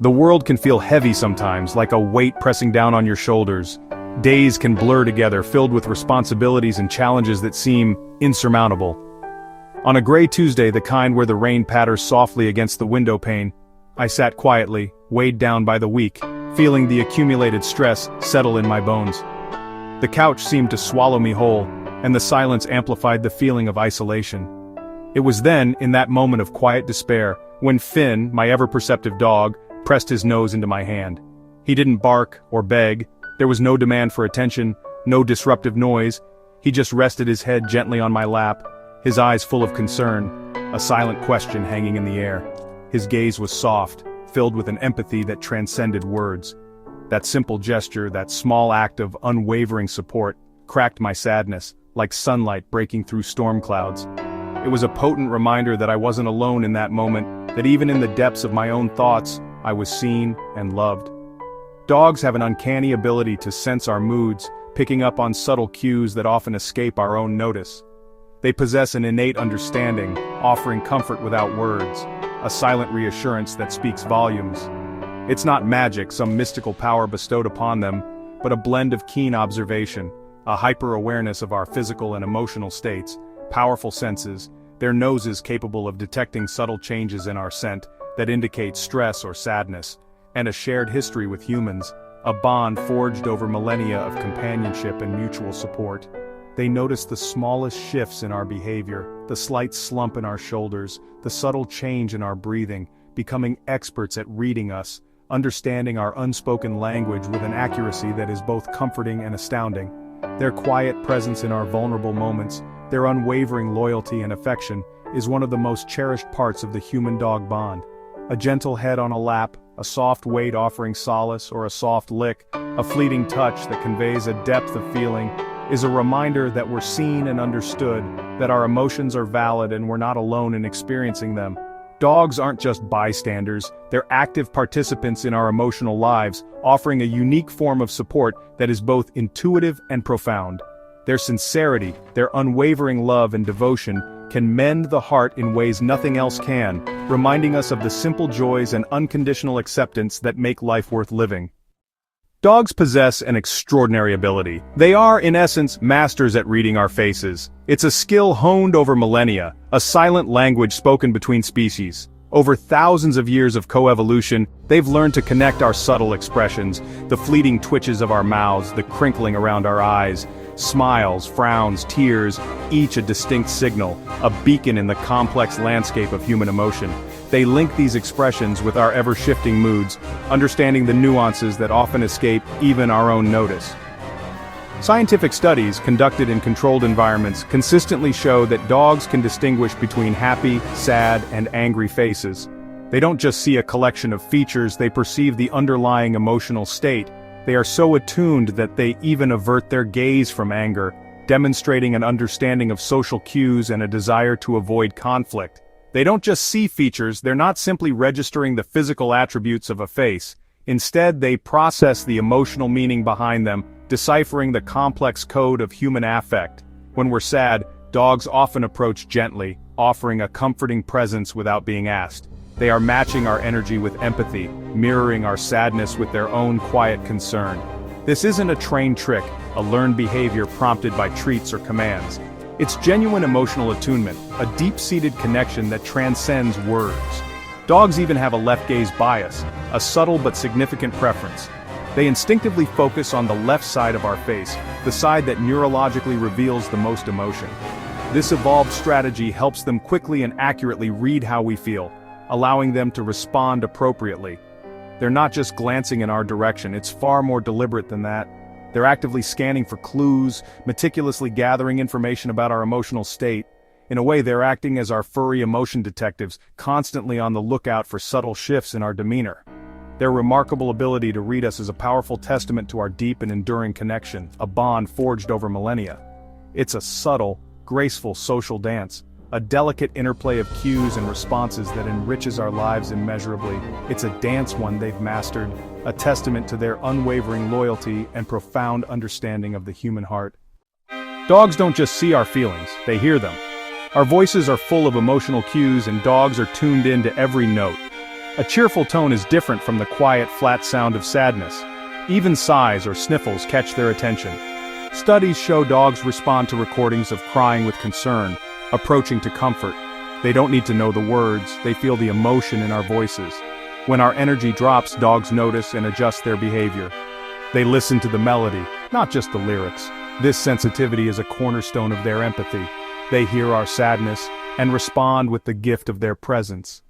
The world can feel heavy sometimes, like a weight pressing down on your shoulders. Days can blur together, filled with responsibilities and challenges that seem insurmountable. On a gray Tuesday, the kind where the rain patters softly against the window pane, I sat quietly, weighed down by the week, feeling the accumulated stress settle in my bones. The couch seemed to swallow me whole, and the silence amplified the feeling of isolation. It was then, in that moment of quiet despair, when Finn, my ever-perceptive dog, pressed his nose into my hand. He didn't bark or beg. There was no demand for attention, no disruptive noise. He just rested his head gently on my lap, his eyes full of concern, a silent question hanging in the air. His gaze was soft, filled with an empathy that transcended words. That simple gesture, that small act of unwavering support, cracked my sadness, like sunlight breaking through storm clouds. It was a potent reminder that I wasn't alone in that moment, that even in the depths of my own thoughts, I was seen and loved. Dogs have an uncanny ability to sense our moods, picking up on subtle cues that often escape our own notice. They possess an innate understanding, offering comfort without words, a silent reassurance that speaks volumes. It's not magic, some mystical power bestowed upon them, but a blend of keen observation, a hyper-awareness of our physical and emotional states, powerful senses, their noses capable of detecting subtle changes in our scent that indicate stress or sadness, and a shared history with humans, a bond forged over millennia of companionship and mutual support. They notice the smallest shifts in our behavior, the slight slump in our shoulders, the subtle change in our breathing, becoming experts at reading us, understanding our unspoken language with an accuracy that is both comforting and astounding. Their quiet presence in our vulnerable moments, their unwavering loyalty and affection, is one of the most cherished parts of the human-dog bond. A gentle head on a lap, a soft weight offering solace, or a soft lick, a fleeting touch that conveys a depth of feeling, is a reminder that we're seen and understood, that our emotions are valid and we're not alone in experiencing them. Dogs aren't just bystanders, they're active participants in our emotional lives, offering a unique form of support that is both intuitive and profound. Their sincerity, their unwavering love and devotion can mend the heart in ways nothing else can, reminding us of the simple joys and unconditional acceptance that make life worth living. Dogs possess an extraordinary ability. They are, in essence, masters at reading our faces. It's a skill honed over millennia, a silent language spoken between species. Over thousands of years of coevolution, they've learned to connect our subtle expressions, the fleeting twitches of our mouths, the crinkling around our eyes, smiles, frowns, tears, each a distinct signal, a beacon in the complex landscape of human emotion. They link these expressions with our ever-shifting moods, understanding the nuances that often escape even our own notice. Scientific studies conducted in controlled environments consistently show that dogs can distinguish between happy, sad, and angry faces. They don't just see a collection of features, they perceive the underlying emotional state. They are so attuned that they even avert their gaze from anger, demonstrating an understanding of social cues and a desire to avoid conflict. They don't just see features, they're not simply registering the physical attributes of a face. Instead, they process the emotional meaning behind them, deciphering the complex code of human affect. When we're sad, dogs often approach gently, offering a comforting presence without being asked. They are matching our energy with empathy, mirroring our sadness with their own quiet concern. This isn't a trained trick, a learned behavior prompted by treats or commands. It's genuine emotional attunement, a deep-seated connection that transcends words. Dogs even have a left gaze bias, a subtle but significant preference. They instinctively focus on the left side of our face, the side that neurologically reveals the most emotion. This evolved strategy helps them quickly and accurately read how we feel, allowing them to respond appropriately. They're not just glancing in our direction, it's far more deliberate than that. They're actively scanning for clues, meticulously gathering information about our emotional state. In a way, they're acting as our furry emotion detectives, constantly on the lookout for subtle shifts in our demeanor. Their remarkable ability to read us is a powerful testament to our deep and enduring connection, a bond forged over millennia. It's a subtle, graceful social dance, a delicate interplay of cues and responses that enriches our lives immeasurably. It's a dance one they've mastered, a testament to their unwavering loyalty and profound understanding of the human heart. Dogs don't just see our feelings, they hear them. Our voices are full of emotional cues and dogs are tuned in to every note. A cheerful tone is different from the quiet, flat sound of sadness. Even sighs or sniffles catch their attention. Studies show dogs respond to recordings of crying with concern, approaching to comfort. They don't need to know the words, they feel the emotion in our voices. When our energy drops, dogs notice and adjust their behavior. They listen to the melody, not just the lyrics. This sensitivity is a cornerstone of their empathy. They hear our sadness and respond with the gift of their presence.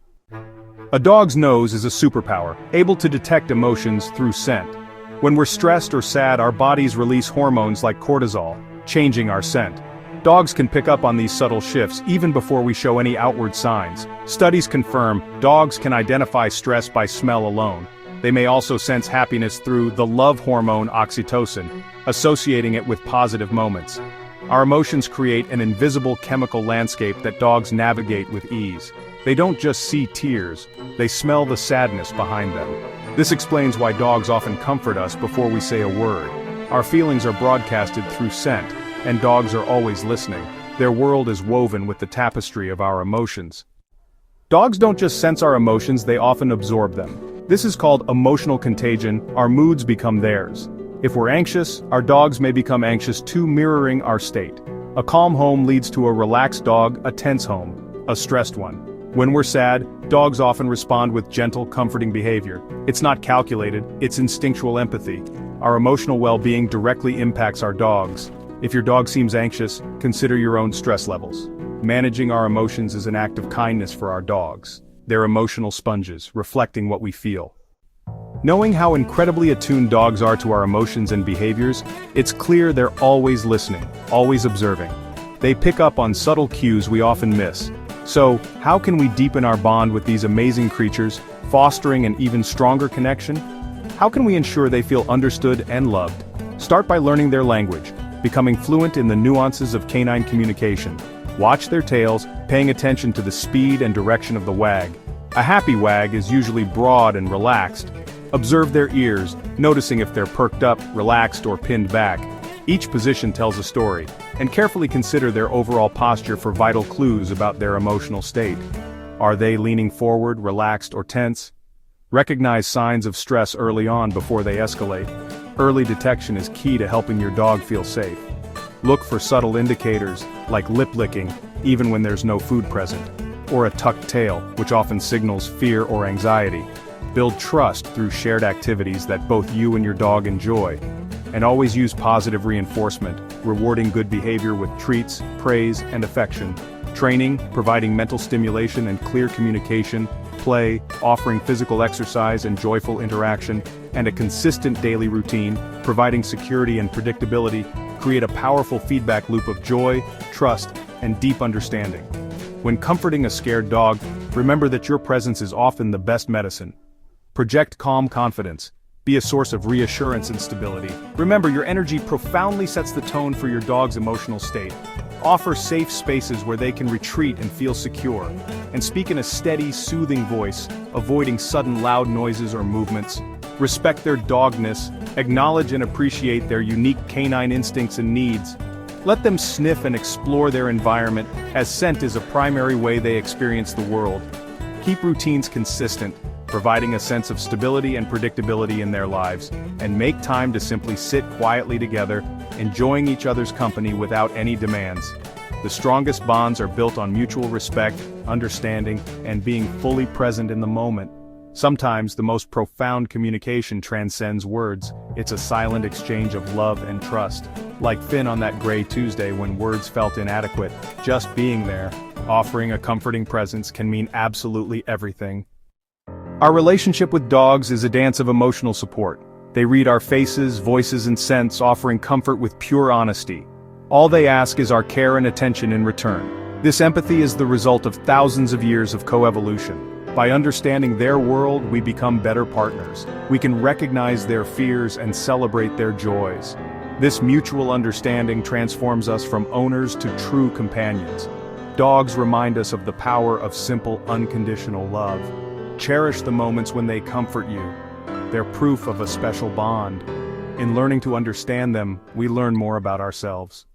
A dog's nose is a superpower, able to detect emotions through scent. When we're stressed or sad, our bodies release hormones like cortisol, changing our scent. Dogs can pick up on these subtle shifts even before we show any outward signs. Studies confirm dogs can identify stress by smell alone. They may also sense happiness through the love hormone oxytocin, associating it with positive moments. Our emotions create an invisible chemical landscape that dogs navigate with ease. They don't just see tears, they smell the sadness behind them. This explains why dogs often comfort us before we say a word. Our feelings are broadcasted through scent, and dogs are always listening. Their world is woven with the tapestry of our emotions. Dogs don't just sense our emotions, they often absorb them. This is called emotional contagion. Our moods become theirs. If we're anxious, our dogs may become anxious too, mirroring our state. A calm home leads to a relaxed dog, a tense home, a stressed one. When we're sad, dogs often respond with gentle, comforting behavior. It's not calculated, it's instinctual empathy. Our emotional well-being directly impacts our dogs. If your dog seems anxious, consider your own stress levels. Managing our emotions is an act of kindness for our dogs. They're emotional sponges, reflecting what we feel. Knowing how incredibly attuned dogs are to our emotions and behaviors, it's clear they're always listening, always observing. They pick up on subtle cues we often miss. So, how can we deepen our bond with these amazing creatures, fostering an even stronger connection? How can we ensure they feel understood and loved? Start by learning their language, becoming fluent in the nuances of canine communication. Watch their tails, paying attention to the speed and direction of the wag. A happy wag is usually broad and relaxed. Observe their ears, noticing if they're perked up, relaxed, or pinned back. Each position tells a story, and carefully consider their overall posture for vital clues about their emotional state. Are they leaning forward, relaxed, or tense? Recognize signs of stress early on before they escalate. Early detection is key to helping your dog feel safe. Look for subtle indicators, like lip licking, even when there's no food present, or a tucked tail, which often signals fear or anxiety. Build trust through shared activities that both you and your dog enjoy. And always use positive reinforcement, rewarding good behavior with treats, praise, and affection. Training, providing mental stimulation and clear communication. Play, offering physical exercise and joyful interaction. And a consistent daily routine, providing security and predictability, create a powerful feedback loop of joy, trust, and deep understanding. When comforting a scared dog, remember that your presence is often the best medicine. Project calm confidence. Be a source of reassurance and stability. Remember, your energy profoundly sets the tone for your dog's emotional state. Offer safe spaces where they can retreat and feel secure. And speak in a steady, soothing voice, avoiding sudden loud noises or movements. Respect their dogness, acknowledge and appreciate their unique canine instincts and needs. Let them sniff and explore their environment, as scent is a primary way they experience the world. Keep routines consistent, providing a sense of stability and predictability in their lives, and make time to simply sit quietly together, enjoying each other's company without any demands. The strongest bonds are built on mutual respect, understanding, and being fully present in the moment. Sometimes the most profound communication transcends words. It's a silent exchange of love and trust. Like Finn on that gray Tuesday when words felt inadequate, just being there, offering a comforting presence can mean absolutely everything. Our relationship with dogs is a dance of emotional support. They read our faces, voices, and scents, offering comfort with pure honesty. All they ask is our care and attention in return. This empathy is the result of thousands of years of coevolution. By understanding their world, we become better partners. We can recognize their fears and celebrate their joys. This mutual understanding transforms us from owners to true companions. Dogs remind us of the power of simple, unconditional love. Cherish the moments when they comfort you. They're proof of a special bond. In learning to understand them, we learn more about ourselves.